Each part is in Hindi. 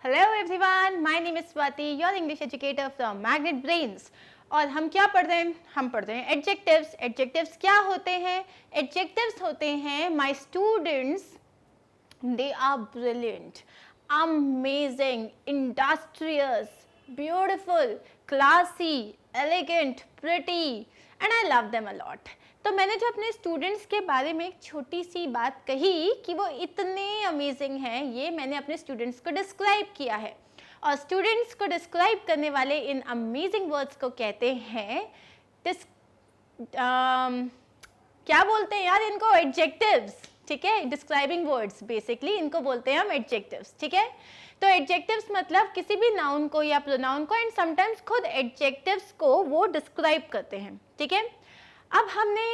Hello everyone, my name is Swati, your English educator from magnet brains. और हम क्या पढ़ रहे हैं? हम पढ़ रहे हैं एडजेक्टिव्स। एडजेक्टिव्स क्या होते हैं? एडजेक्टिव्स होते हैं my students, they are brilliant, amazing, industrious, beautiful, classy, elegant, pretty and I love them a lot. तो मैंने जो अपने स्टूडेंट्स के बारे में एक छोटी सी बात कही कि वो इतने अमेजिंग हैं, ये मैंने अपने स्टूडेंट्स को डिस्क्राइब किया है। और स्टूडेंट्स को डिस्क्राइब करने वाले इन अमेजिंग वर्ड्स को कहते हैं क्या बोलते हैं यार इनको? एडजेक्टिव्स। ठीक है, डिस्क्राइबिंग वर्ड्स बेसिकली इनको बोलते हैं हम एडजेक्टिव्स। ठीक है, तो एडजेक्टिव्स मतलब किसी भी नाउन को या प्रोनाउन को, एंड समटाइम्स खुद एडजेक्टिव्स को वो डिस्क्राइब करते हैं। ठीक है, अब हमने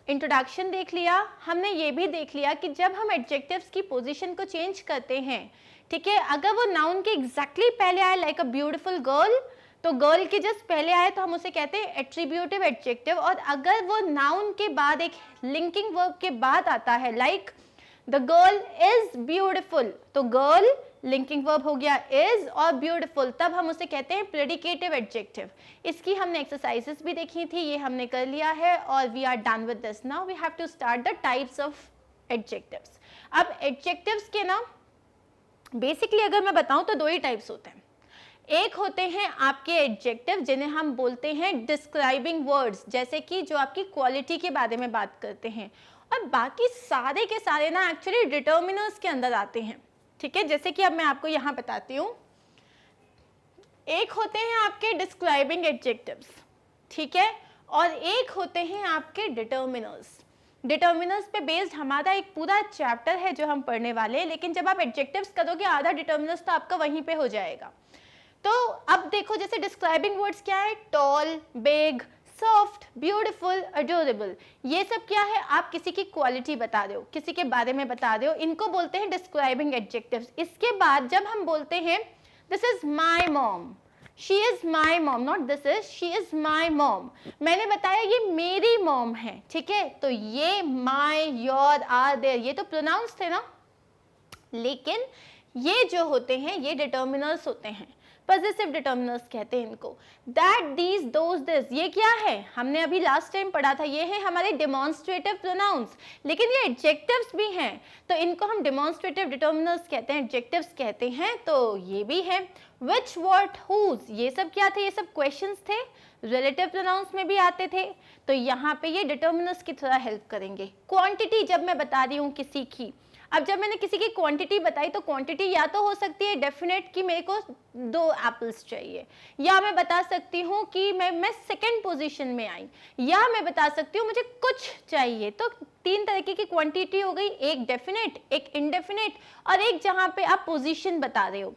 इंट्रोडक्शन देख लिया, हमने ये भी देख लिया कि जब हम एडजेक्टिव्स की पोजीशन को चेंज करते हैं, ठीक है, अगर वो नाउन के एग्जैक्टली पहले आए लाइक अ ब्यूटीफुल गर्ल, तो गर्ल के जस्ट पहले आए तो हम उसे कहते हैं एट्रीब्यूटिव एडजेक्टिव। और अगर वो नाउन के बाद एक लिंकिंग वर्ब के बाद आता है like the girl is beautiful, तो गर्ल लिंकिंग वर्ब हो गया इज और ब्यूटीफुल, तब हम उसे कहते हैं प्रेडिकेटिव एडजेक्टिव। इसकी हमने एक्सरसाइजेस भी देखी थी, ये हमने कर लिया है और we are done with this. Now we have to start the types of adjectives. अब एडजेक्टिव्स के ना बेसिकली अगर मैं बताऊं तो दो ही टाइप्स होते हैं। एक होते हैं आपके एडजेक्टिव जिन्हें हम बोलते हैं डिस्क्राइबिंग वर्ड्स, जैसे कि जो आपकी क्वालिटी के बारे में बात करते हैं, और बाकी सारे के सारे ना एक्चुअली डिटर्मिनर्स के अंदर आते हैं। ठीक है, जैसे कि अब मैं आपको यहाँ बताती हूँ। एक होते हैं आपके डिस्क्राइबिंग एडजेक्टिव्स, ठीक है, और एक होते हैं आपके डिटर्मिनर्स। डिटर्मिनर्स पे बेस्ड हमारा एक पूरा चैप्टर है जो हम पढ़ने वाले हैं, लेकिन जब आप एडजेक्टिव्स करोगे आधा डिटर्मिनर्स तो आपका वहीं पे हो जाएगा। तो अब देखो, जैसे डिस्क्राइबिंग वर्ड्स क्या है? Tall, big, soft, beautiful, adorable, ये सब क्या है? आप किसी की क्वालिटी बता रहे हो, किसी के बारे में बता रहे हो, इनको बोलते हैं डिस्क्राइबिंग एडजेक्टिव्स। इसके बाद जब हम बोलते हैं this is my mom, she is my mom, not this is, she is my mom, मैंने बताया ये मेरी मॉम है। ठीक है, तो ये माय, योर, आर, देयर, ये तो प्रोनाउंस थे ना, लेकिन ये जो होते हैं ये डिटर्मिनर्स होते हैं, पॉजिटिव डिटर्मिनर्स कहते हैं इनको। दैट, दीज, दोज, दिस, ये क्या है? हमने अभी लास्ट टाइम पढ़ा था, ये है हमारे डेमोन्स्ट्रेटिव प्रोनाउंस, लेकिन ये एडजेक्टिव्स भी हैं, तो इनको हम डेमोन्स्ट्रेटिव डिटर्मिनर्स कहते हैं, एडजेक्टिव्स कहते हैं। तो ये भी है विच, व्हाट, हुज, ये सब क्या थे? ये सब क्वेश्चंस थे, रिलेटिव प्रोनाउंस में भी आते थे, तो यहाँ पे ये डिटर्मिनर्स की थोड़ा हेल्प करेंगे। क्वांटिटी जब मैं बता रही हूँ किसी की, अब जब मैंने किसी की क्वांटिटी बताई तो क्वांटिटी या तो हो सकती है डेफिनेट कि मेरे को 2 एप्पल्स चाहिए, या मैं बता सकती हूँ कि मैं सेकंड पोजीशन में आई, या मैं बता सकती हूँ मुझे कुछ चाहिए। तो 3 तरीके की क्वांटिटी हो गई, एक डेफिनेट, एक इनडेफिनेट, और एक जहाँ पे आप पोजीशन बता रहे हो।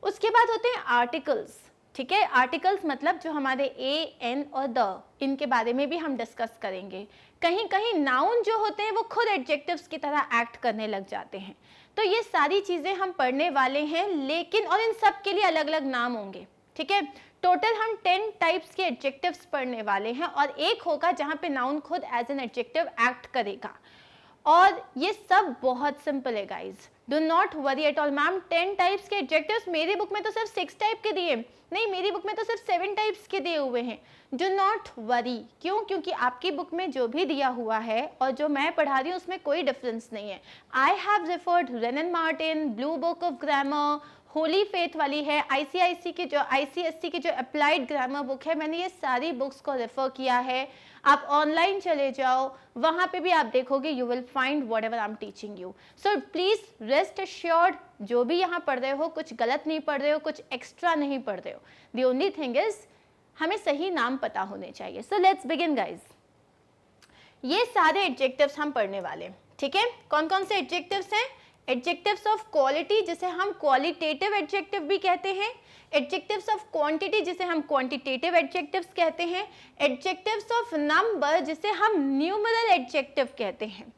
उसके बाद होते हैं आर्टिकल्स। ठीक है, आर्टिकल्स मतलब जो हमारे ए, एन और द, इनके बारे में भी हम डिस्कस करेंगे। कहीं कहीं नाउन जो होते हैं वो खुद एडजेक्टिव्स की तरह एक्ट करने लग जाते हैं। तो ये सारी चीजें हम पढ़ने वाले हैं, लेकिन और इन सब के लिए अलग अलग नाम होंगे। ठीक है, टोटल हम 10 टाइप्स के एडजेक्टिव्स पढ़ने वाले हैं, और एक होगा जहां पे नाउन खुद एज एन एडजेक्टिव एक्ट करेगा। और ये सब बहुत सिंपल है guys, do not worry at all. Ma'am 10 types के एडजेक्टिव्स, मेरी बुक में तो सिर्फ 6 टाइप के दिए, नहीं मेरी बुक में तो सिर्फ 7 टाइप्स के दिए हुए हैं। डू नॉट वरी, क्यों? क्योंकि आपकी बुक में जो भी दिया हुआ है और जो मैं पढ़ा रही हूँ उसमें कोई डिफरेंस नहीं है। I have referred rain and Martin, blue book of grammar, Holi faith वाली है, आईसीआईसी की जो आईसीएससी की जो अप्लाइड ग्रामर बुक है, मैंने ये सारी बुक्स को रेफर किया है। आप ऑनलाइन चले जाओ, वहां पे भी आप देखोगे, you will find what ever I am teaching you. So please rest assured, जो भी यहाँ पढ़ रहे हो कुछ गलत नहीं पढ़ रहे हो, कुछ एक्स्ट्रा नहीं पढ़ रहे हो। द ओनली थिंग इज हमें सही नाम पता होने चाहिए। So let's begin guys. ये सारे एडजेक्टिव्स हम पढ़ने वाले हैं। ठीक है, कौन कौन से एडजेक्टिव्स हैं? एडजेक्टिव्स ऑफ क्वालिटी जिसे हम क्वालिटेटिव एडजेक्टिव भी कहते हैं, एडजेक्टिव्स ऑफ क्वांटिटी जिसे हम क्वांटिटेटिव एडजेक्टिव्स कहते हैं, एडजेक्टिव्स ऑफ नंबर जिसे हम न्यूमरल एडजेक्टिव कहते हैं।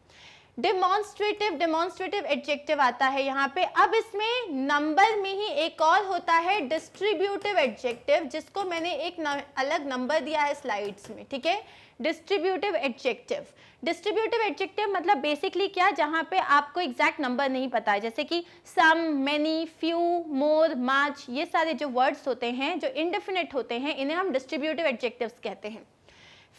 डेमोन्स्ट्रेटिव एडजेक्टिव आता है यहाँ पे। अब इसमें नंबर में ही एक और होता है डिस्ट्रीब्यूटिव एडजेक्टिव, जिसको मैंने एक अलग नंबर दिया है स्लाइड्स में, ठीक है। डिस्ट्रीब्यूटिव एडजेक्टिव मतलब बेसिकली क्या, जहाँ पे आपको एग्जैक्ट नंबर नहीं पता है, जैसे कि सम, मेनी, फ्यू, मोर, मच, ये सारे जो वर्ड्स होते हैं जो इंडेफिनिट होते हैं, इन्हें हम डिस्ट्रीब्यूटिव एडजेक्टिव्स कहते हैं।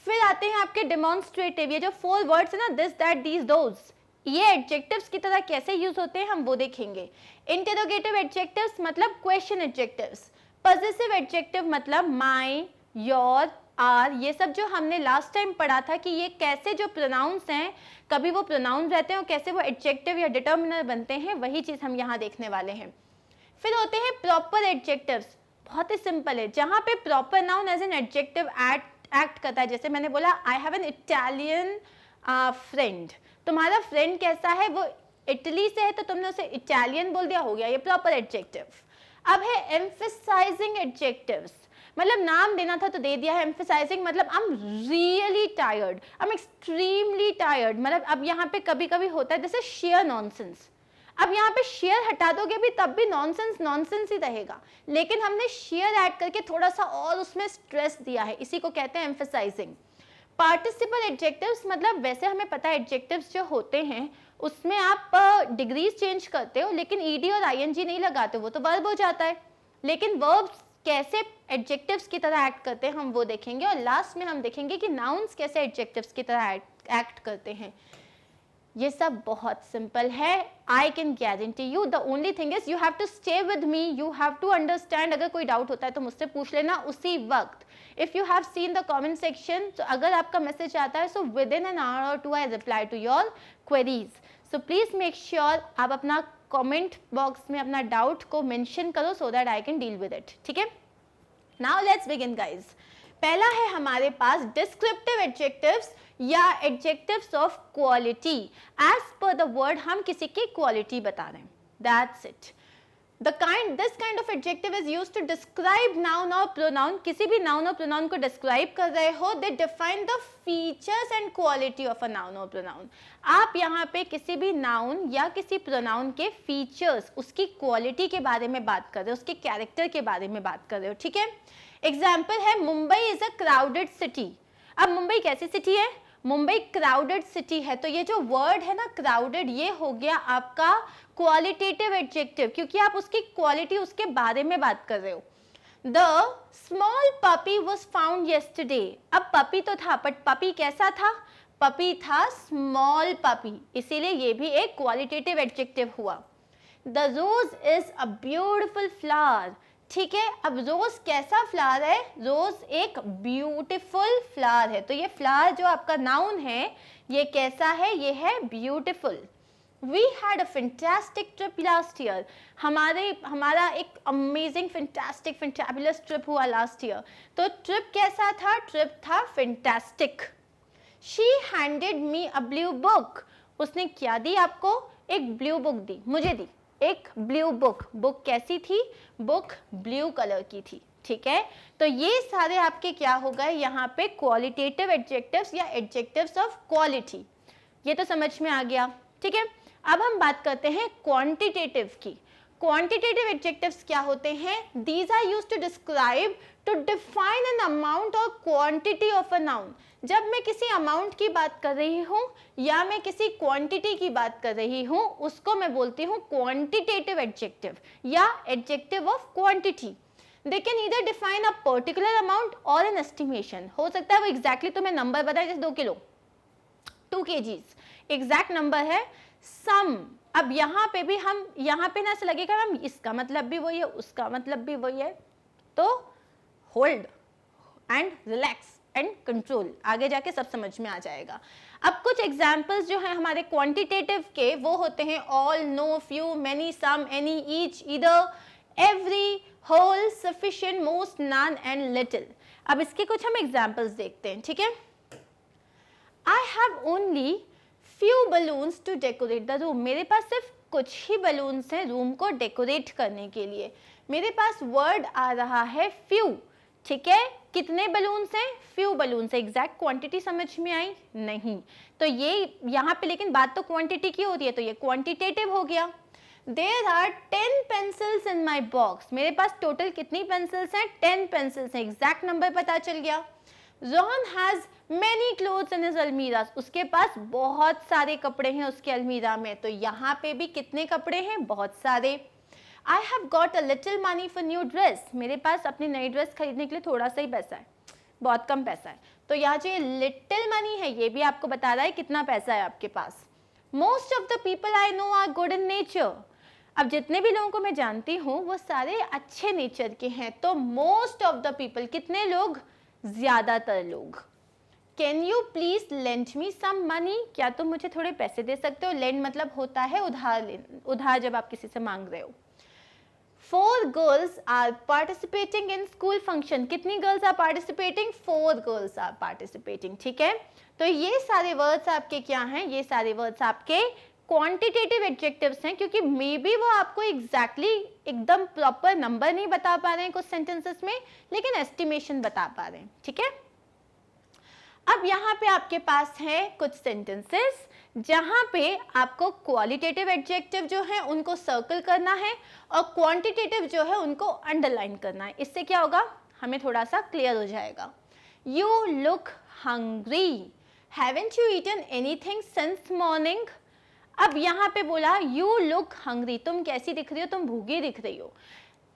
फिर आते हैं आपके डेमोन्स्ट्रेटिव, ये जो 4 वर्ड्स है ना, दिस, दैट, दीज, दोज, ये एडजेक्टिव्स की तरह कैसे यूज होते हैं हम वो देखेंगे। इंटेरोगेटिव एडजेक्टिव्स मतलब क्वेश्चन एडजेक्टिव्स। पॉजेसिव एडजेक्टिव मतलब माय, योर, आर, ये सब जो हमने लास्ट टाइम पढ़ा था कि ये कैसे जो प्रोनाउंस हैं, कभी वो प्रोनाउंस रहते हैं और कैसे वो एडजेक्टिव या डिटर्मिनर बनते हैं, वही चीज हम यहाँ देखने वाले हैं। फिर होते हैं प्रॉपर एडजेक्टिव्स, बहुत ही सिंपल है, जहाँ पे proper noun as an adjective act करता है। जैसे मैंने बोला I have an Italian friend, तुम्हारा फ्रेंड कैसा है, वो इटली से है तो तुमने उसे इटालियन बोल दिया, हो गया ये प्रॉपर एडजेक्टिव। अब है एम्फसाइजिंग एडजेक्टिव्स, मतलब नाम देना था तो दे दिया है। एम्फसाइजिंग मतलब I am really tired, I am extremely tired, मतलब अब यहाँ पे कभी कभी होता है जैसे शेयर नॉनसेंस, अब यहाँ पे शेयर हटा दोगे भी तब भी नॉनसेंस ही रहेगा, लेकिन हमने शेयर ऐड करके थोड़ा सा और उसमें स्ट्रेस दिया है, इसी को कहते हैं एम्फसाइजिंग। पार्टिसिपल एडजेक्टिव्स मतलब वैसे हमें पता है एडजेक्टिव्स जो होते हैं उसमें आप डिग्रीज चेंज करते हो, लेकिन ईडी और आईएनजी नहीं लगाते, वो तो वर्ब हो जाता है। लेकिन वर्ब्स कैसे एडजेक्टिव्स की तरह एक्ट करते हैं हम वो देखेंगे, और लास्ट में हम देखेंगे कि नाउन्स कैसे एडजेक्टिव्स की तरह एक्ट करते हैं। ये सब बहुत सिंपल है, I can guarantee you. The only thing is you have to stay with me, you have to understand. अगर कोई डाउट होता है तो मुझसे पूछ लेना उसी वक्त। If you have seen the comment section, तो अगर आपका मैसेज आता है so within an hour और 2 I reply to your queries. So please make sure आप अपना कमेंट बॉक्स में अपना डाउट को मेंशन करो so that I can deal with it, ठीक है। Now let's begin guys. पहला है हमारे पास डिस्क्रिप्टिव एडजेक्टिव्स या adjectives of quality. As per the word हम किसी की क्वालिटी बता रहे हैं, that's it. This kind of adjective is used to describe noun or pronoun. किसी भी noun और pronoun को describe कर रहे हो, they define the features and quality of a noun or pronoun. आप यहाँ पे किसी भी noun या किसी pronoun के features, उसकी quality के बारे में बात कर रहे हो, उसके character के बारे में बात कर रहे हो, ठीक है। Example है Mumbai is a crowded city. अब मुंबई कैसी city है? मुंबई क्राउडेड सिटी है, तो ये जो वर्ड है ना क्राउडेड, ये हो गया आपका क्वालिटेटिव एडजेक्टिव, क्योंकि आप उसकी क्वालिटी, उसके बारे में बात कर रहे हो। The small puppy was found yesterday. अब पपी तो था, बट पपी कैसा था? पपी था स्मॉल पपी, इसीलिए ये भी एक क्वालिटेटिव एडजेक्टिव हुआ। The rose is a beautiful flower, ठीक है। अब रोज कैसा फ्लावर है? रोज एक ब्यूटीफुल फ्लावर है, तो ये फ्लावर जो आपका नाउन है ये कैसा है? ये है beautiful. We had a fantastic trip last year, हमारा एक अमेजिंग फैंटास्टिक फैंटाबुलस ट्रिप हुआ लास्ट ईयर, तो ट्रिप कैसा था? ट्रिप था fantastic. She handed me a blue book, उसने क्या दी आपको? एक ब्लू बुक दी, मुझे दी एक ब्लू बुक। बुक कैसी थी? बुक ब्लू कलर की थी, ठीक है। तो ये सारे आपके क्या हो गए यहाँ पे? क्वालिटेटिव एडजेक्टिव्स या एडजेक्टिव्स ऑफ क्वालिटी। ये तो समझ में आ गया, ठीक है। अब हम बात करते हैं क्वांटिटेटिव की। क्वांटिटेटिव एडजेक्टिव्स क्या होते हैं? These are used to describe, to define an amount और क्वांटिटी ऑफ अ नाउन। जब मैं किसी अमाउंट की बात कर रही हूँ या मैं किसी क्वांटिटी की बात कर रही हूँ, उसको मैं बोलती हूँ क्वांटिटेटिव एडजेक्टिव या adjective of quantity. They can either define a particular amount और एन एस्टिमेशन। हो सकता है वो एग्जैक्टली तुम्हें नंबर बताए, जैसे 2 किलो, 2 kgs एग्जैक्ट नंबर है। सम, अब यहाँ पे भी हम, यहाँ पे ना ऐसा लगेगा मैम इसका मतलब भी वही है, उसका मतलब भी वही है, तो hold and relax and control, आगे जाके सब समझ में आ जाएगा। अब कुछ एग्जाम्पल्स जो हैं हमारे क्वांटिटेटिव के, वो होते हैं all, no, few, many, some, any, each, either, every, whole, sufficient, most, none and little. अब इसके कुछ हम एग्जाम्पल्स देखते हैं, ठीक है। I have only few balloons to decorate the room, मेरे पास सिर्फ कुछ ही बलून्स हैं रूम को डेकोरेट करने के लिए। मेरे पास वर्ड आ रहा है फ्यू, ठीक है। कितने बलून्स हैं, फ्यू बलून्स है। एग्जैक्ट क्वांटिटी समझ में आई नहीं, तो ये यहाँ पे लेकिन बात तो क्वांटिटी की हो रही है, तो ये क्वांटिटेटिव हो गया। There are 10 pencils in my box, मेरे पास टोटल कितनी पेंसिल्स हैं, 10 पेंसिल्स हैं, एग्जैक्ट नंबर पता चल गया। John has many clothes in his अलमीरा, उसके पास बहुत सारे कपड़े हैं उसके अलमीरा में, तो यहाँ पे भी कितने कपड़े हैं, बहुत सारे। I have got a little money for new dress, मेरे पास अपनी नई ड्रेस खरीदने के लिए थोड़ा सा ही पैसा है, बहुत कम पैसा है। तो यहाँ जो ये लिटिल मनी है ये भी आपको बता रहा है कितना पैसा है आपके पास। Most of the people I know are good in nature, अब जितने भी लोगों को मैं जानती हूँ वो सारे अच्छे नेचर के हैं, तो मोस्ट ऑफ द पीपल कितने लोग, ज्यादातर लोग। Can you please lend me some money, क्या तुम मुझे थोड़े पैसे दे सकते हो। लेंड मतलब होता है उधार, उधार जब आप किसी से मांग रहे हो। 4 girls are participating in school function, कितनी girls are participating, 4 girls are participating, ठीक है। तो ये सारे वर्ड्स आपके क्या हैं, ये सारे वर्ड्स आपके क्वांटिटेटिव एडजेक्टिव्स हैं, क्योंकि मे बी वो आपको एग्जैक्टली एकदम प्रॉपर नंबर नहीं बता पा रहे हैं कुछ सेंटेंसेस में, लेकिन एस्टिमेशन बता पा रहे हैं, ठीक है। अब यहाँ पे आपके पास है कुछ सेंटेंसेस जहाँ पे आपको क्वालिटेटिव एडजेक्टिव जो है उनको सर्कल करना है और क्वांटिटेटिव जो है उनको अंडरलाइन करना है। इससे क्या होगा, हमें थोड़ा सा क्लियर हो जाएगा। You look hungry, haven't you eaten anything since morning. अब यहाँ पे बोला यू लुक हंग्री, तुम कैसी दिख रही हो, तुम भूखी दिख रही हो।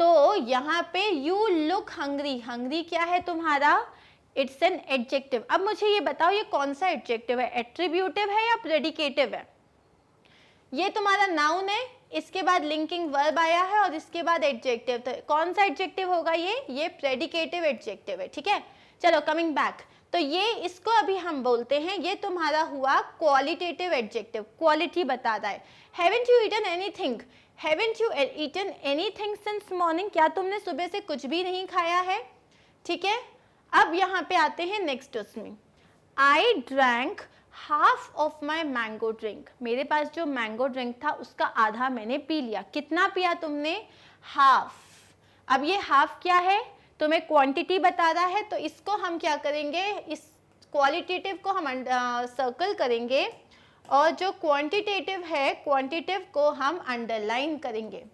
तो यहाँ पे यू लुक हंग्री, हंग्री क्या है तुम्हारा, इट्स एन एडजेक्टिव। अब मुझे ये बताओ ये कौन सा एडजेक्टिव है, एट्रीब्यूटिव है या प्रेडिकेटिव है। ये तुम्हारा नाउन है, इसके बाद लिंकिंग वर्ब आया है और इसके बाद एडजेक्टिव, तो कौन सा एडजेक्टिव होगा ये प्रेडिकेटिव एडजेक्टिव है, ठीक है। चलो कमिंग बैक, तो ये इसको अभी हम बोलते हैं, ये तुम्हारा हुआ क्वालिटेटिव एडजेक्टिव, क्वालिटी बता रहा है। Haven't you eaten anything, haven't you eaten anything since morning, क्या तुमने सुबह से कुछ भी नहीं खाया है, ठीक है। अब यहाँ पे आते हैं नेक्स्ट उसमें, I drank half of my mango drink, मेरे पास जो मैंगो ड्रिंक था उसका आधा मैंने पी लिया। कितना पिया तुमने, हाफ। अब ये हाफ क्या है, तुम्हें क्वांटिटी बता रहा है, तो इसको हम क्या करेंगे, इस क्वालिटेटिव को हम सर्कल करेंगे और जो क्वांटिटेटिव है क्वांटिटेटिव को हम अंडरलाइन करेंगे।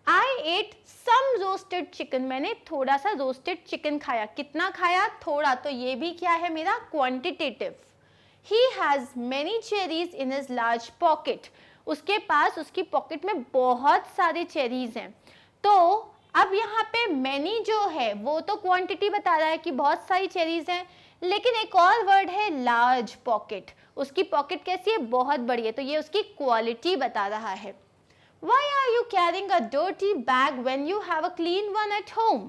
आई एट सम रोस्टेड चिकन, मैंने थोड़ा सा रोस्टेड चिकन खाया, कितना खाया, थोड़ा, तो ये भी क्या है मेरा quantitative. He has many cherries in his large pocket, उसके पास उसकी पॉकेट में बहुत सारे चेरीज हैं। तो अब यहाँ पे many जो है वो तो क्वांटिटी बता रहा है कि बहुत सारी चेरीज हैं, लेकिन एक और वर्ड है लार्ज पॉकेट, उसकी पॉकेट कैसी है, बहुत बड़ी है, तो ये उसकी क्वालिटी बता रहा है। Why are you carrying a dirty bag when you have a clean one at home?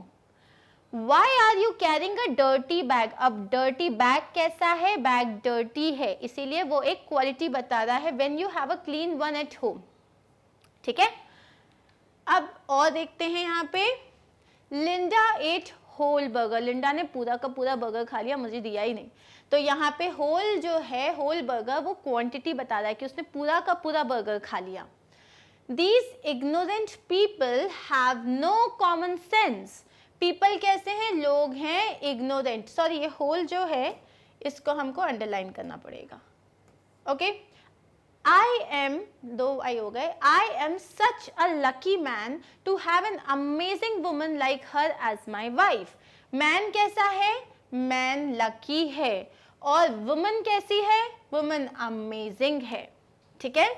Why are you carrying a dirty bag? अब dirty bag कैसा है, बैग dirty है, इसीलिए वो एक क्वालिटी बता रहा है when you have a clean one at home, ठीक है। अब और देखते हैं यहाँ पे, Linda ate whole burger, Linda ने पूरा का पूरा बर्गर खा लिया, मुझे दिया ही नहीं। तो यहाँ पे होल जो है, होल बर्गर, वो क्वांटिटी बता रहा है कि उसने पूरा का पूरा बर्गर खा लिया। These ignorant people have no common sense. People कैसे हैं, लोग हैं ignorant, सॉरी ये होल जो है इसको हमको अंडरलाइन करना पड़ेगा, ओके। I am, दो आई हो गए, I am such a lucky man to have an amazing woman like her as my wife. Man कैसा है, man lucky है, और woman कैसी है, woman amazing है, ठीक है।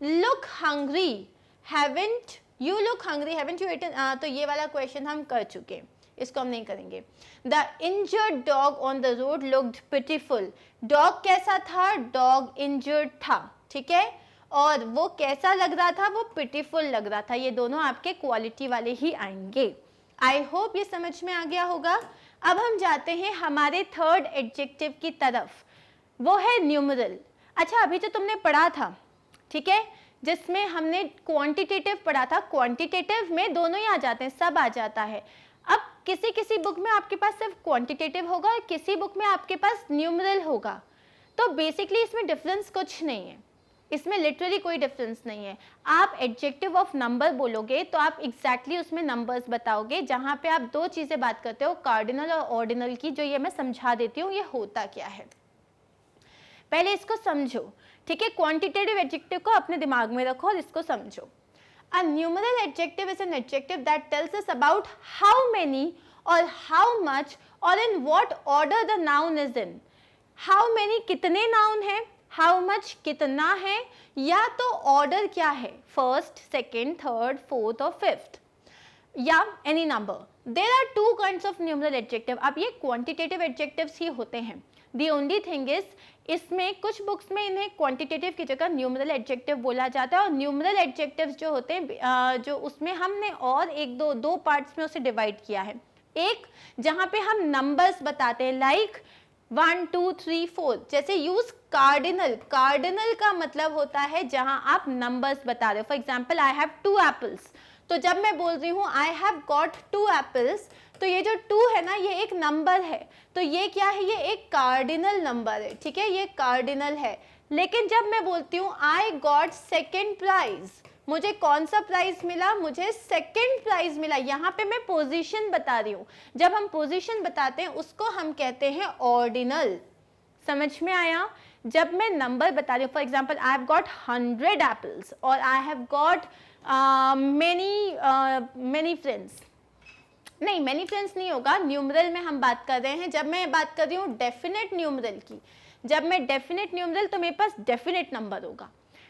Look hungry, haven't you look hungry, haven't you eaten, तो ये वाला क्वेश्चन हम कर चुके, इसको हम नहीं करेंगे। The injured dog on the road looked pitiful, dog कैसा था, dog injured था, ठीक है, और वो कैसा लग रहा था, वो pitiful लग रहा था, ये दोनों आपके क्वालिटी वाले ही आएंगे। आई होप ये समझ में आ गया होगा। अब हम जाते हैं हमारे थर्ड एडजेक्टिव की तरफ, वो है न्यूमरल। अच्छा अभी तो तुमने पढ़ा था, ठीक है, जिसमें हमने क्वांटिटेटिव पढ़ा था, क्वांटिटेटिव में दोनों ही आ जाते हैं, सब आ जाता है। अब किसी किसी बुक में आपके पास सिर्फ क्वांटिटेटिव होगा और किसी बुक में आपके पास न्यूमरल होगा, तो बेसिकली इसमें डिफरेंस कुछ नहीं है, इसमें लिटरली कोई डिफरेंस नहीं है। आप एडजेक्टिव ऑफ नंबर बोलोगे तो आप एग्जैक्टली उसमें नंबर्स बताओगे। जहां पे आप दो चीजें बात करते हो, कार्डिनल और ऑर्डिनल की, जो ये मैं समझा देती हूँ ये होता क्या है, पहले इसको समझो, ठीक है। क्वांटिटेटिव एडजेक्टिव को अपने दिमाग में रखो और इसको समझो। A numeral adjective is an adjective that tells us about how many or how much or in what order the noun is in. How many कितने noun है, how much कितना है, या तो order क्या है, first, second, third, fourth और fifth, या any number. There are two kinds of numeral adjective. अब ये quantitative adjectives ही होते हैं। The only thing is इसमें कुछ बुक्स में इन्हें क्वांटिटेटिव की जगह न्यूमरल एडजेक्टिव बोला जाता है, और न्यूमरल एडजेक्टिव्स जो होते हैं जो उसमें हमने और एक दो पार्ट्स में उसे डिवाइड किया है। एक जहां पे हम नंबर्स बताते हैं, लाइक 1 2 3 4, जैसे यूज कार्डिनल। कार्डिनल का मतलब होता है जहां आप नंबर्स बता रहे हो। For example I have 2 apples, तो जब मैं बोल रही हूँ आई हैव गॉट 2 एप्पल्स, तो ये जो 2 है ना, ये एक नंबर है, तो ये क्या है, ये एक कार्डिनल नंबर है, ठीक है, ये कार्डिनल है। लेकिन जब मैं बोलती हूँ आई गॉट सेकेंड प्राइज, मुझे कौन सा प्राइज मिला, मुझे सेकेंड प्राइज मिला, यहाँ पे मैं पोजीशन बता रही हूँ। जब हम पोजीशन बताते हैं उसको हम कहते हैं ऑर्डिनल। समझ में आया? जब मैं नंबर बता रही हूँ, for example I have got 100 apples और I have got many friends, नहीं मेनी फ्रेंड्स नहीं होगा, न्यूमरल में हम बात कर रहे हैं। जब मैं बात कर रही हूँ डेफिनेट न्यूमरल की, जब मैं डेफिनेट न्यूमरल, तो मेरे पास डेफिनेट नंबर होगा।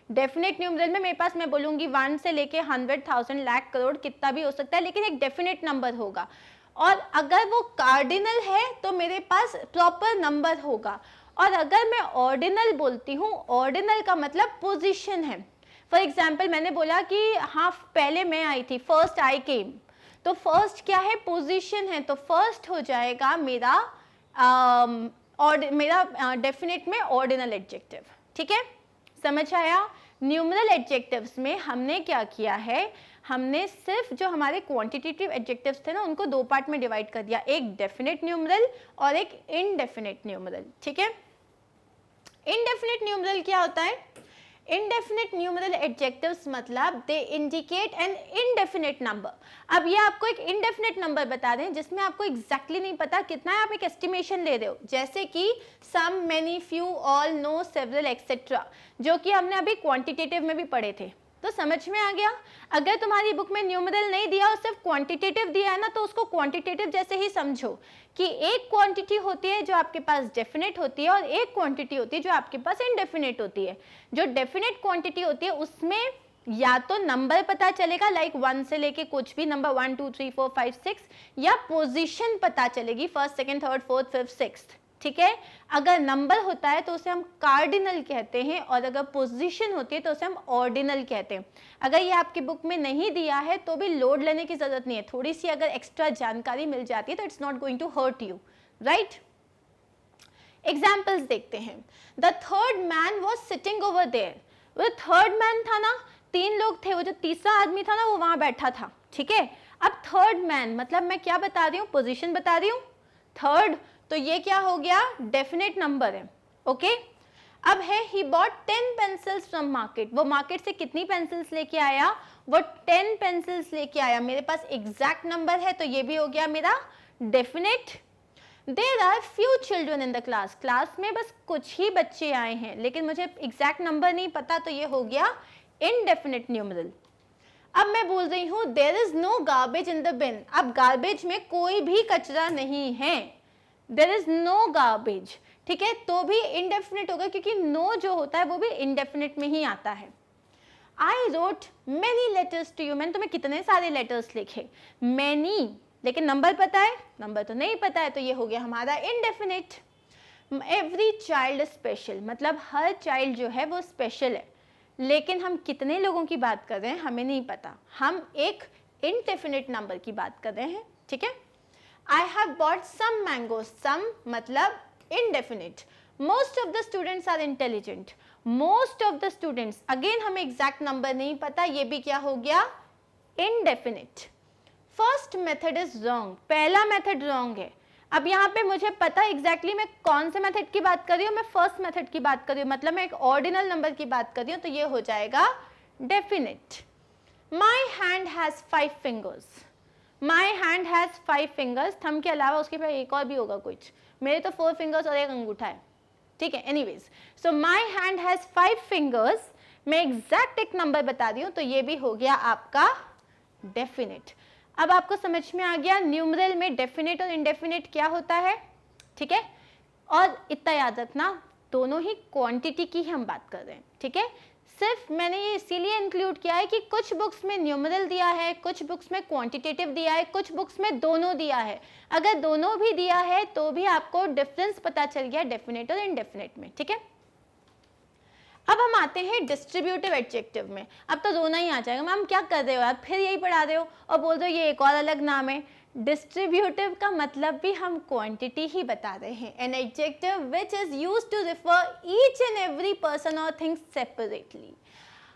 डेफिनेट न्यूमरल में मेरे पास, मैं बोलूँगी 1 से लेके 100, 1000, लाख, करोड़, कितना भी हो सकता है, लेकिन एक डेफिनेट नंबर होगा। और अगर वो कार्डिनल है तो मेरे पास प्रॉपर नंबर होगा। और अगर मैं ऑर्डिनल बोलती हूँ, ऑर्डिनल का मतलब पोजीशन है। फॉर एग्जाम्पल मैंने बोला कि हाँ पहले मैं आई थी, फर्स्ट आई केम, तो फर्स्ट क्या है, पोजीशन है, तो फर्स्ट हो जाएगा मेरा डेफिनेट में ऑर्डिनल एडजेक्टिव, ठीक है, समझ आया? न्यूमरल एडजेक्टिव्स में हमने क्या किया है, हमने सिर्फ जो हमारे क्वांटिटेटिव एडजेक्टिव्स थे ना, उनको दो पार्ट में डिवाइड कर दिया, एक डेफिनेट न्यूमरल और एक इनडेफिनेट न्यूमरल, ठीक है। इनडेफिनेट न्यूमरल क्या होता है? इनडेफिनेट न्यूमरल एडजेक्टिव्स मतलब they indicate N indefinite number. अब ये आपको एक इनडेफिनेट नंबर बता दें जिसमें आपको एग्जैक्टली नहीं पता कितना है, आप एक एस्टिमेशन ले रहे हो, जैसे कि some, many, few, all, no, several, etcetera, जो कि हमने अभी क्वांटिटेटिव में भी पढ़े थे। तो समझ में आ गया? अगर तुम्हारी बुक में न्यूमरल नहीं दिया और सिर्फ क्वांटिटेटिव दिया है ना, तो उसको क्वांटिटेटिव जैसे ही समझो कि एक क्वांटिटी होती है जो आपके पास डेफिनेट होती है और एक क्वांटिटी होती है जो आपके पास इनडेफिनेट होती है। जो डेफिनेट क्वांटिटी होती है उसमें या तो नंबर पता चलेगा, लाइक 1 से लेके कुछ भी नंबर 1 2 3 4 5 6, या पोजीशन पता चलेगी, first, second, third, fourth, fifth, sixth, ठीक है। अगर नंबर होता है तो उसे हम कार्डिनल कहते हैं, और अगर पोजीशन होती है तो उसे हम ऑर्डिनल कहते हैं। अगर ये आपकी बुक में नहीं दिया है तो भी लोड लेने की जरूरत नहीं है, थोड़ी सी अगर एक्स्ट्रा जानकारी मिल जाती है तो it's not going to hurt you, right. Examples देखते हैं। The third man was sitting over there, वो थर्ड मैन था ना, 3 लोग थे, वो जो तीसरा आदमी था ना वो वहां बैठा था, ठीक है। अब थर्ड मैन मतलब मैं क्या बता रही हूँ, पोजीशन बता रही हूँ, थर्ड, तो ये क्या हो गया, डेफिनेट नंबर है, ओके। अब है he bought 10 pencils from market, वो मार्केट से कितनी पेंसिल्स लेके आया, वो 10 पेंसिल्स लेके आया, मेरे पास एग्जैक्ट नंबर है, तो ये भी हो गया मेरा definite. There are few children in the class, class में बस कुछ ही बच्चे आए हैं, लेकिन मुझे एग्जैक्ट नंबर नहीं पता, तो ये हो गया इनडेफिनेट न्यूमरल। अब मैं बोल रही हूँ there is no garbage in the bin, अब गार्बेज में कोई भी कचरा नहीं है, देयर इज नो गार्बेज, ठीक है, तो भी इनडेफिनेट होगा क्योंकि नो जो होता है वो भी इनडेफिनेट में ही आता है। I wrote many letters to you, मैंने तुम्हें कितने सारे लेटर्स लिखे, मैनी, लेकिन नंबर पता है, नंबर तो नहीं पता है, तो ये हो गया हमारा इनडेफिनेट। एवरी चाइल्ड स्पेशल, मतलब हर चाइल्ड जो है वो स्पेशल है, लेकिन हम कितने लोगों की बात कर रहे हैं हमें नहीं पता, हम एक इनडेफिनेट नंबर की बात कर रहे हैं, ठीक है। I have bought some mangoes, some मतलब indefinite. Most of the students are intelligent. Most of the students, again हमें exact number नहीं पता, ये भी क्या हो गया, indefinite. First method is wrong, पहला method wrong है। अब यहाँ पे मुझे पता एग्जैक्टली मैं कौन से मेथड की बात कर रही हूँ, मैं फर्स्ट मेथड की बात कर रही हूँ, मतलब मैं एक ऑर्डिनल नंबर की बात कर रही हूँ, तो ये हो जाएगा definite. My hand has 5 fingers, my hand has 5 fingers, thumb के अलावा उसके पास एक और भी होगा कुछ, मेरे तो 4 फिंगर्स और एक अंगूठा है, ठीक है। Anyways, so my hand has 5 fingers, मैं एग्जैक्ट एक नंबर बता रही हूँ, तो ये भी हो गया आपका डेफिनेट। अब आपको समझ में आ गया न्यूमरल में डेफिनेट और इनडेफिनेट क्या होता है, ठीक है। और इतना याद रखना, दोनों ही क्वांटिटी की हम बात कर रहे हैं, ठीक है। सिर्फ मैंने ये इसीलिए इंक्लूड किया है कि कुछ बुक्स में न्यूमरल दिया है, कुछ बुक्स में क्वांटिटेटिव दिया है, कुछ बुक्स में दोनों दिया है। अगर दोनों भी दिया है तो भी आपको डिफरेंस पता चल गया डेफिनेट और इनडेफिनेट में, ठीक है। अब हम आते हैं डिस्ट्रीब्यूटिव एडजेक्टिव में। अब तो रोना ही आ जाएगा, मैम क्या कर रहे हो आप, फिर यही पढ़ा रहे हो और बोल रहे हो ये एक और अलग नाम है। डिस्ट्रीब्यूटिव का मतलब भी हम क्वांटिटी ही बता रहे हैं, an adjective which is used to refer each and every person और थिंग सेपरेटली।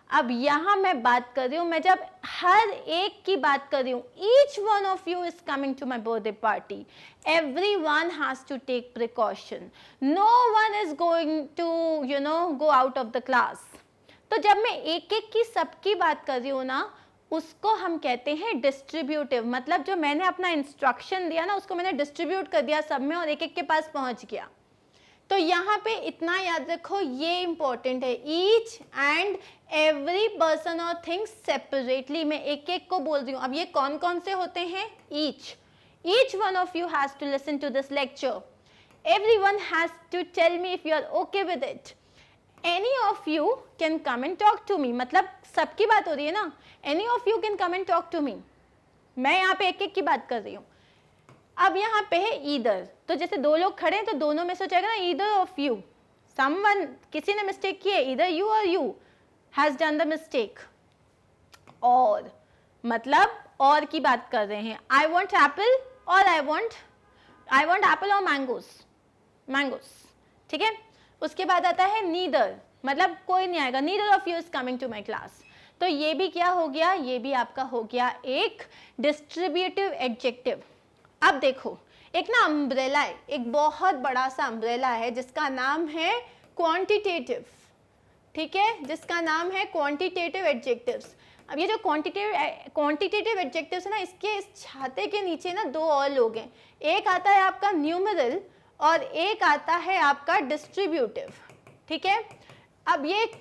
अब यहाँ मैं बात कर रही हूँ, मैं जब हर एक की बात कर रही हूँ, each one of you is coming to my birthday party, everyone has to take precaution, no one is going to go out of the class। तो जब मैं एक एक की सबकी बात कर रही हूँ ना, उसको हम कहते हैं डिस्ट्रीब्यूटिव, मतलब जो मैंने अपना इंस्ट्रक्शन दिया ना उसको मैंने डिस्ट्रीब्यूट कर दिया सब में और एक एक के पास पहुंच गया। तो यहाँ पे इतना याद रखो, ये इंपॉर्टेंट है, ईच एंड एवरी पर्सन और थिंग सेपरेटली, मैं एक एक को बोल रही हूँ। अब ये कौन कौन से होते हैं, each one of you has to listen to this lecture, everyone has to tell me if you are okay with it, any of you can come and talk to me, मतलब सबकी बात हो रही है ना, any of you can come and talk to me, मैं यहाँ पे एक एक की बात कर रही हूँ। अब यहाँ पे है ईदर, तो जैसे दो लोग खड़े हैं तो दोनों में से हो जाएगा ना ईदर ऑफ यू, समवन, किसी ने मिस्टेक की है, ईदर यू और you has done the mistake. और मतलब और की बात कर रहे हैं, आई वॉन्ट एप्पल और आई वॉन्ट एप्पल और मैंगोस, ठीक है। उसके बाद आता है नीदर, मतलब कोई नहीं आएगा, neither of you is coming to my class. तो ये भी क्या हो गया, ये भी आपका हो गया एक डिस्ट्रीब्यूटिव एडजेक्टिव। अब देखो, एक ना अम्ब्रेला है, एक बहुत बड़ा सा अम्ब्रेला है जिसका नाम है क्वांटिटेटिव, ठीक है, जिसका नाम है क्वांटिटेटिव एडजेक्टिव्स। अब ये जो क्वांटिटेटिव एडजेक्टिव्स है ना, इसके इस छाते के नीचे ना दो और लोग हैं, एक आता है आपका न्यूमरल और एक आता है आपका डिस्ट्रीब्यूटिव, ठीक है। अब ये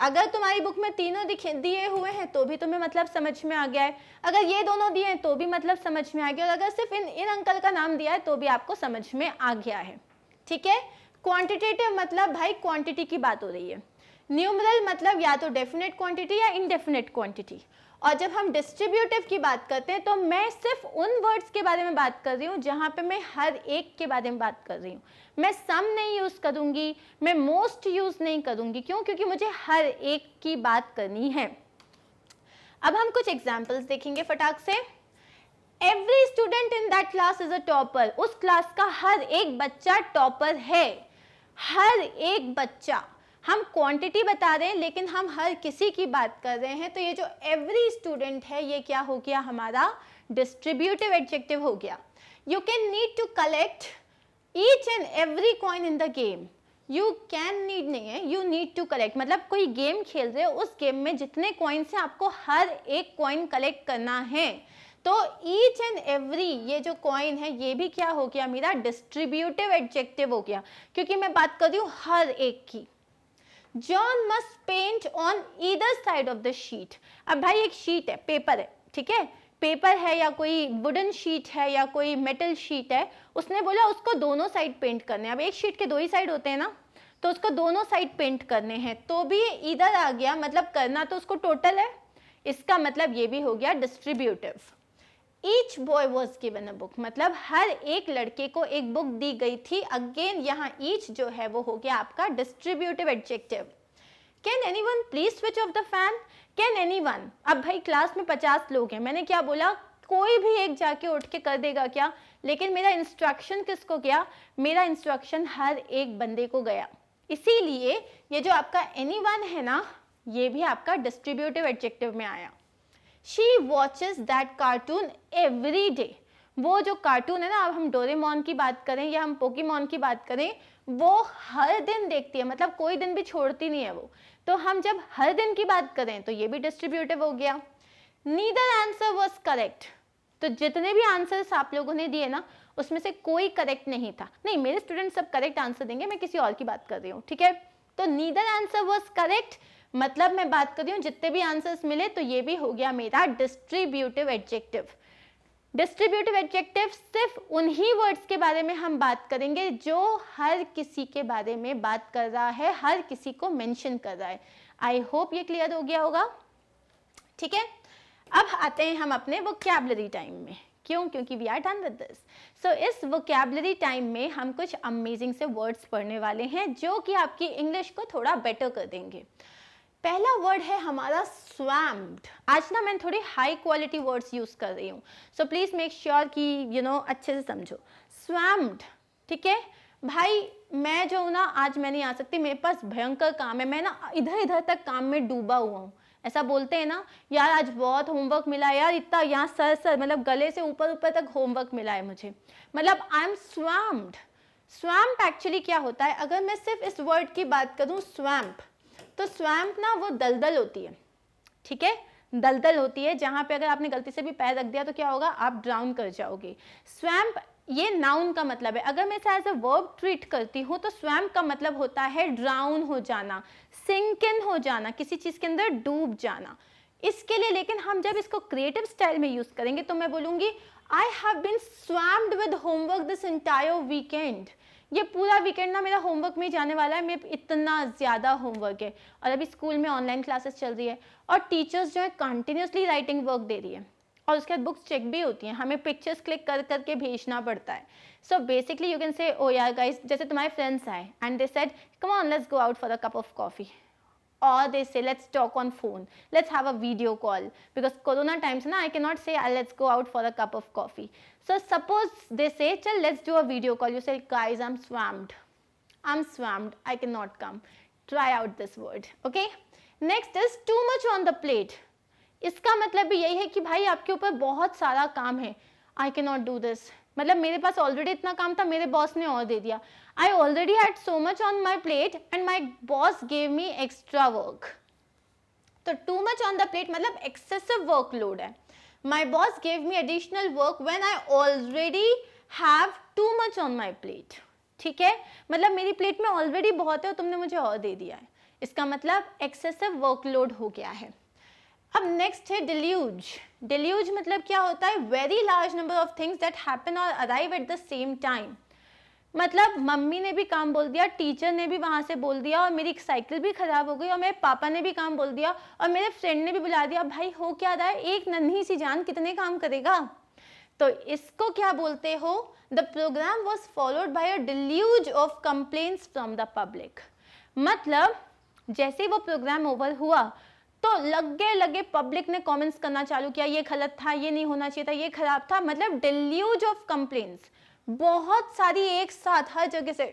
अगर तुम्हारी बुक में तीनों दिए हुए हैं तो भी तुम्हें मतलब समझ में आ गया है, अगर ये दोनों दिए हैं तो भी मतलब समझ में आ गया, और अगर सिर्फ इन अंकल का नाम दिया है तो भी आपको समझ में आ गया है, ठीक है। क्वांटिटेटिव मतलब भाई क्वांटिटी की बात हो रही है, न्यूमरल मतलब या तो डेफिनेट क्वांटिटी या इनडेफिनेट क्वांटिटी, और जब हम डिस्ट्रीब्यूटिव की बात करते हैं तो मैं सिर्फ उन वर्ड्स के बारे में बात कर रही हूँ जहाँ पे मैं हर एक के बारे में बात कर रही हूँ। मैं सम नहीं यूज करूँगी, मैं मोस्ट यूज नहीं करूँगी, क्यों, क्योंकि मुझे हर एक की बात करनी है। अब हम कुछ एग्जाम्पल्स देखेंगे फटाक से। Every student in that class is a topper, उस क्लास का हर एक बच्चा टॉपर है, हर एक बच्चा। हम क्वांटिटी बता रहे हैं लेकिन हम हर किसी की बात कर रहे हैं, तो ये जो एवरी स्टूडेंट है ये क्या हो गया, हमारा डिस्ट्रीब्यूटिव एडजेक्टिव हो गया। You can need to collect each and every coin in the game, you can need नहीं है, यू नीड टू कलेक्ट, मतलब कोई गेम खेल रहे हो, उस गेम में जितने कॉइन्स हैं आपको हर एक कॉइन कलेक्ट करना है। तो ईच एंड एवरी ये जो कॉइन है ये भी क्या हो गया, मेरा डिस्ट्रीब्यूटिव एडजेक्टिव हो गया, क्योंकि मैं बात कर रही हूँ हर एक की। John must paint on either side of the sheet। अब भाई एक शीट है, पेपर है, ठीक है, पेपर है या कोई वुडन शीट है या कोई मेटल शीट है, उसने बोला उसको दोनों साइड पेंट करने हैं। अब एक शीट के दो ही साइड होते हैं ना, तो उसको दोनों साइड पेंट करने हैं, तो भी इधर आ गया, मतलब करना तो उसको टोटल है, इसका मतलब ये भी हो गया distributive. Each boy was given a book, मतलब हर एक लड़के को एक बुक दी गई थी। अगेन यहाँ ईच जो है वो हो गया आपका distributive adjective. Can anyone please switch off the fan, can anyone, अब भाई क्लास में 50 लोग हैं, मैंने क्या बोला, कोई भी एक जाके उठ के कर देगा क्या, लेकिन मेरा इंस्ट्रक्शन किसको गया, मेरा इंस्ट्रक्शन हर एक बंदे को गया, इसीलिए ये जो आपका एनीवन है ना ये भी आपका डिस्ट्रीब्यूटिव एडजेक्टिव में आया। She watches that cartoon every day, वो जो कार्टून है ना, अब हम डोरेमोन की बात करें या हम पोकेमोन की बात करें, वो हर दिन देखती है, मतलब कोई दिन भी छोड़ती नहीं है वो। तो हम जब हर दिन की बात करें तो ये भी डिस्ट्रीब्यूटिव हो गया। नीदर आंसर वॉज करेक्ट, तो जितने भी आंसर्स आप लोगों ने दिए ना उसमें से कोई करेक्ट नहीं था। नहीं, मेरे स्टूडेंट सब करेक्ट आंसर देंगे, मैं किसी और की बात कर रही हूँ, ठीक है। तो नीदर आंसर वॉज करेक्ट, मतलब मैं बात कर रही हूँ जितने भी आंसर्स मिले, तो ये भी हो गया मेरा डिस्ट्रीब्यूटिव एडजेक्टिव। डिस्ट्रीब्यूटिव एडजेक्टिव सिर्फ उन्हीं वर्ड्स के बारे में हम बात करेंगे जो हर किसी के बारे में बात कर रहा है, हर किसी को मेंशन कर रहा है। आई होप ये क्लियर हो गया होगा, ठीक है। अब आते हैं हम अपने वोकैबुलरी टाइम में। क्यों? क्योंकि we are done with this. So इस वोकैबुलरी टाइम में हम कुछ अमेजिंग से वर्ड्स पढ़ने वाले हैं जो कि आपकी इंग्लिश को थोड़ा बेटर कर देंगे। पहला वर्ड है हमारा स्वैम्प्ड। आज ना मैं थोड़ी हाई क्वालिटी वर्ड्स यूज कर रही हूँ, सो प्लीज मेक श्योर कि अच्छे से समझो। स्वैम्प्ड, ठीक है भाई, मैं जो हूँ ना आज मैं नहीं आ सकती, मेरे पास भयंकर काम है, मैं ना इधर इधर तक काम में डूबा हुआ हूँ। ऐसा बोलते हैं ना, यार आज बहुत होमवर्क मिला है यार, इतना यहाँ सर मतलब गले से ऊपर ऊपर तक होमवर्क मिला है मुझे, मतलब आई एम स्वैम्प्ड। स्वैम्प एक्चुअली क्या होता है, अगर मैं सिर्फ इस वर्ड की बात करूँ स्वैम्प, तो स्वैम्प ना वो दलदल होती है, ठीक है, दलदल होती है जहां पे अगर आपने गलती से भी पैर रख दिया तो क्या होगा, आप ड्राउन कर जाओगे। स्वैम्प ये नाउन का मतलब है, अगर मैं इसे एज अ वर्ब ट्रीट करती हूँ तो स्वैम्प का मतलब होता है ड्राउन हो जाना, सिंक इन हो जाना, किसी चीज के अंदर डूब जाना। इसके लिए लेकिन हम जब इसको क्रिएटिव स्टाइल में यूज करेंगे तो मैं बोलूंगी I have been swamped with homework this entire weekend. ये पूरा वीकेंड ना मेरा होमवर्क में जाने वाला है, मेरे इतना ज़्यादा होमवर्क है। और अभी स्कूल में ऑनलाइन क्लासेस चल रही है और टीचर्स जो है कंटिन्यूसली राइटिंग वर्क दे रही है और उसके बाद बुक्स चेक भी होती हैं, हमें पिक्चर्स क्लिक कर करके भेजना पड़ता है। So basically you can say ओ यार गाइस, जैसे तुम्हारे फ्रेंड्स आए and they said come on let's go out for a cup of coffee, or they say let's talk on phone, let's have a video call, because corona times na I cannot say let's go out for a cup of coffee. So suppose they say chal let's do a video call, you say guys I'm swamped, I cannot come. Try out this word, okay. Next is too much on the plate. इसका मतलब भी यही है कि भाई आपके ऊपर बहुत सारा काम है, I cannot do this, मतलब मेरे पास ऑलरेडी इतना काम था, मेरे बॉस ने और दे दिया। I already had so much on my plate and my boss gave me extra work. तो too much on the plate मतलब excessive workload है। My boss gave me additional work when I already have too much on my plate. ठीक है, मतलब मेरी प्लेट में ऑलरेडी बहुत है और तुमने मुझे और दे दिया है, इसका मतलब excessive workload हो गया है। अब नेक्स्ट है डिल्यूज। डिल्यूज मतलब क्या होता है, very large number of things that happen और arrive at the same time. मतलब मम्मी ने भी काम बोल दिया, टीचर ने भी वहां से बोल दिया और मेरी साइकिल भी खराब हो गई और मेरे पापा ने भी काम बोल दिया और मेरे फ्रेंड ने भी बुला दिया। भाई हो क्या रहा है, एक नन्ही सी जान कितने काम करेगा। तो इसको क्या बोलते हो, the programme was followed by a deluge of complaints from the public. मतलब जैसे वो प्रोग्राम ओवर हुआ तो लगे पब्लिक ने कमेंट्स करना चालू किया, ये गलत था, ये नहीं होना चाहिए था, ये खराब था। मतलब डिल्यूज ऑफ कंप्लेंट्स, बहुत सारी एक साथ हर जगह से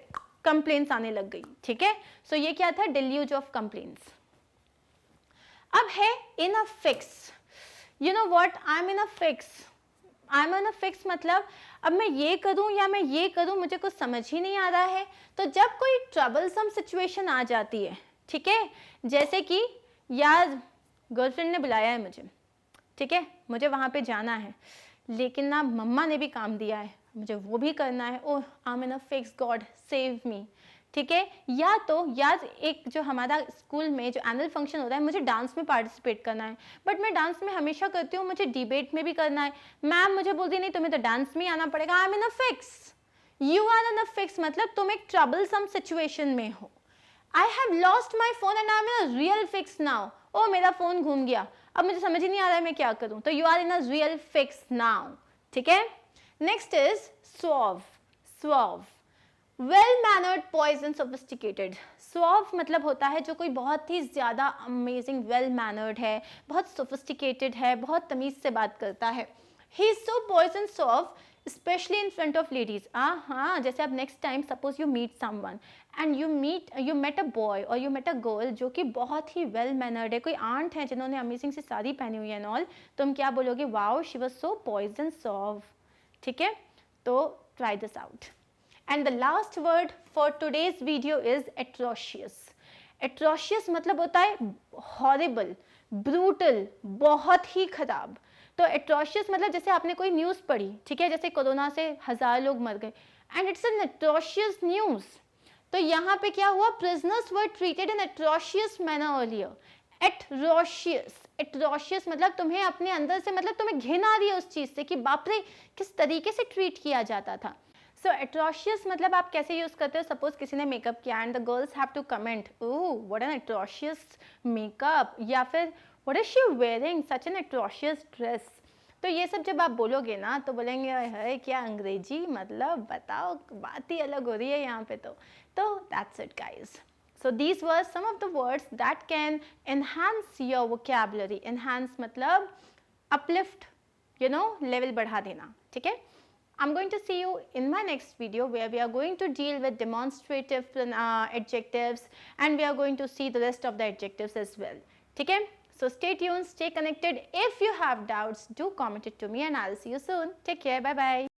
कंप्लेंट्स आने लग गई, ठीक है। सो ये क्या था, डिल्यूज ऑफ कंप्लेंट्स। अब है in a fix. You know what, I am in a fix. I am in a fix मतलब अब मैं ये करूं या मैं ये करूं, मुझे कुछ समझ ही नहीं आ रहा है। तो जब कोई ट्रबलसम सिचुएशन आ जाती है, ठीक है, जैसे कि यार गर्लफ्रेंड ने बुलाया है मुझे, ठीक है, मुझे वहाँ पे जाना है, लेकिन ना मम्मा ने भी काम दिया है, मुझे वो भी करना है, oh I am in a fix, god save me, ठीक है। या तो यार एक जो हमारा स्कूल में जो एनुअल फंक्शन होता है, मुझे डांस में पार्टिसिपेट करना है, बट मैं डांस में हमेशा करती हूँ, मुझे डिबेट में भी करना है, मैम मुझे बोलती नहीं तुम्हें तो डांस में आना पड़ेगा, I am in a fix. You are in a fix मतलब तुम एक ट्रबलसम सिचुएशन में हो। I have lost my phone and I'm in a real fix now. ओ मेरा फोन घूम गया, अब मुझे समझ ही नहीं आ रहा है मैं क्या करूं। तो you are in a real fix now, ठीक है। Next is suave. suave, well mannered, poised and sophisticated. suave मतलब होता है जो कोई बहुत ही ज्यादा अमेजिंग वेल मैनर्ड है, बहुत सोफिस्टिकेटेड है, बहुत तमीज से बात करता है। He is so poised and suave, especially in front of ladies. हाँ, जैसे अब next time suppose you meet someone and you met a boy or you met a girl जो कि बहुत ही well mannered है, कोई आंट है जिन्होंने अमेजिंग सी साड़ी पहनी हुई है and all, तुम क्या बोलोगे, wow she was so poised and suave, ठीक है, तो try this out. And the last word for today's video is atrocious. Atrocious मतलब होता है horrible, brutal, बहुत ही खराब. तो atrocious मतलब जैसे आपने कोई न्यूज़ पढ़ी, ठीक है, जैसे कोरोना से 1000 लोग मर गए, and it's an atrocious news. तो यहाँ पे क्या हुआ, prisoners were treated in atrocious manner earlier. Atrocious मतलब तुम्हें अपने अंदर से, मतलब तुम्हें घिन आ रही है उस चीज़ से कि बाप रे किस तरीके से ट्रीट किया जाता था. सो atrocious मतलब आप कैसे यूज़ करते हो, सपोज किसी ने मेकअप किया and the girls have to comment, oh what an atrocious makeup, या फिर what is she wearing such an atrocious dress. तो ये सब जब आप बोलोगे ना तो बोलेंगे है क्या अंग्रेजी, मतलब बताओ, बात ही अलग हो रही है यहाँ पे. तो that's it guys. So these were some of the words that can enhance your vocabulary. Enhance मतलब uplift, you know, level बढ़ा देना, ठीक है. I'm going to see you in my next video where we are going to deal with demonstrative adjectives, and we are going to see the rest of the adjectives as well. ठीक है. So stay tuned, stay connected. If you have doubts, do comment it to me and I'll see you soon. Take care. Bye bye.